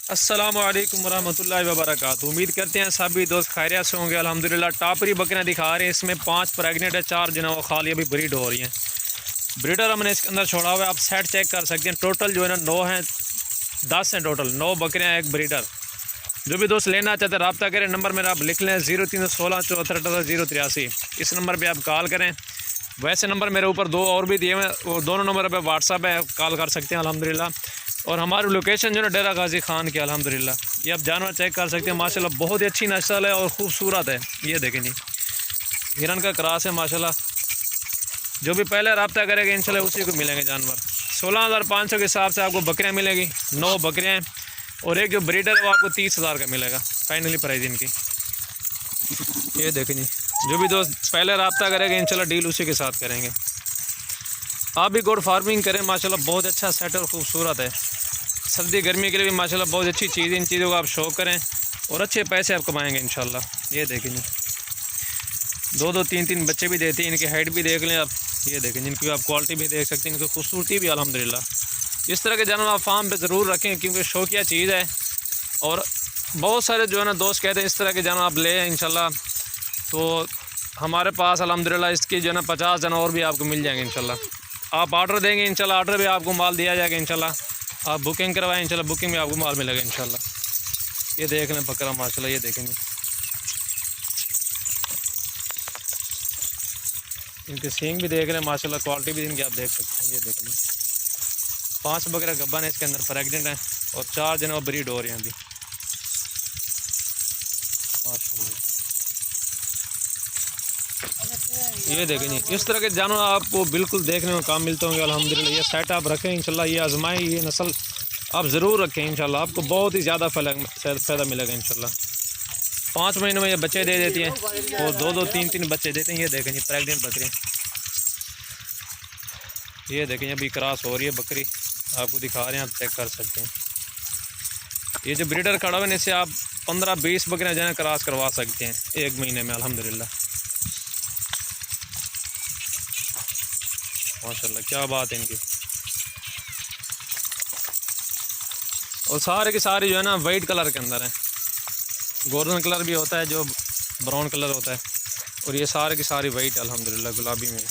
अस्सलामु अलैकुम वरहमतुल्लाहि वबरकातुहू। उम्मीद करते हैं सभी दोस्त खैरियत से होंगे। अल्हम्दुलिल्लाह टापरी बकरियाँ दिखा रहे हैं, इसमें 5 प्रेगनेंट है, 4 जो है वो खाली अभी ब्रीड हो रही हैं। ब्रीडर हमने इसके अंदर छोड़ा हुआ है, आप सेट चेक कर सकते हैं। टोटल जो है ना 9 हैं, 10 हैं टोटल, 9 बकरियाँ एक ब्रीडर। जो भी दोस्त लेना चाहते हैं रब्ता करें, नंबर मेरा आप लिख लें 0316 74 083। इस नंबर पर आप कॉल करें। वैसे नंबर मेरे ऊपर 2 और भी दिए हुए हैं, वो दोनों नंबर पर व्हाट्सअप है, कॉल कर सकते हैं अल्हम्दुलिल्लाह। और हमारी लोकेशन जो है ना डेरा गाजी खान की अल्हम्दुलिल्लाह। ये आप जानवर चेक कर सकते हैं, माशाल्लाह बहुत ही अच्छी नस्ल है और ख़ूबसूरत है। ये देखें जी, हिरन का क्रॉस है माशाल्लाह। जो भी पहले रब्ता करेगा इंशाल्लाह उसी को मिलेंगे जानवर। 16,500 के हिसाब से आपको बकरियाँ मिलेगी, 9 बकरियाँ हैं। और एक जो ब्रीडर है वो आपको 30,000 का मिलेगा फाइनली प्राइस इनकी। ये देखें जी, जो भी दोस्त पहले रब्ता करेगा इंशाल्लाह डील उसी के साथ करेंगे। आप भी गोड फार्मिंग करें, माशाल्लाह बहुत अच्छा सेट और ख़ूबसूरत है। सर्दी गर्मी के लिए भी माशाल्लाह बहुत अच्छी चीज़ है। इन चीज़ों का आप शौक करें और अच्छे पैसे आप कमाएंगे इंशाल्लाह। ये देखें जी, 2-2 3-3 बच्चे भी देते हैं। इनकी हाइट भी देख लें आप। ये देखें, जिनकी आप क्वालिटी भी देख सकते हैं, इनकी खूबसूरती भी अल्हम्दुलिल्लाह। इस तरह के जानवर आप फार्म पे ज़रूर रखें क्योंकि शौकिया चीज़ है। और बहुत सारे जो है ना दोस्त कहते हैं इस तरह के जानवर आप ले इंशाल्लाह, तो हमारे पास अल्हम्दुलिल्लाह इसकी जो है ना 50 जानवर और भी आपको मिल जाएंगे इंशाल्लाह। आप ऑर्डर देंगे इंशाल्लाह, ऑर्डर भी आपको माल दिया जाएगा इंशाल्लाह। आप बुकिंग करवाएं इंशाल्लाह, बुकिंग में आपको माल मिलेगा इंशाल्लाह। ये देख लें बकरा माशाल्लाह, ये देखेंगे इनके सींग भी देख लें माशाल्लाह, क्वालिटी भी इनकी आप देख सकते हैं। ये देखेंगे 5 बकरा गब्बन है इसके अंदर, प्रेगनेंट हैं और 4 जो है वो ब्रीड हो रहे हैं अभी माशाल्लाह। ये देखें जी, इस तरह के जानवर आपको बिल्कुल देखने में काम मिलते होंगे अल्हम्दुलिल्लाह। ये सेट आप रखें इंशाल्लाह, ये आजमाएं, ये नस्ल आप ज़रूर रखें इंशाल्लाह, आपको बहुत ही ज़्यादा फ़ायदा मिलेगा इंशाल्लाह। 5 महीनों में ये बच्चे दे देती हैं और 2-2 3-3 बच्चे देते हैं। ये देखें जी, प्रेगनेंट बकरी। ये देखें अभी क्रॉस हो रही है बकरी, आपको दिखा रहे हैं, आप चेक कर सकते हैं। ये जो ब्रीडर खड़ा हुआ है इससे आप 15-20 बकरियाँ जो है क्रॉस करवा सकते हैं 1 महीने में अल्हम्दुलिल्लाह माशाल्लाह। क्या बात है इनकी। और सारे के सारे जो है ना वाइट कलर के अंदर है, गोल्डन कलर भी होता है, जो ब्राउन कलर होता है, और ये सारे की सारी वाइट अल्हम्दुलिल्लाह गुलाबी में।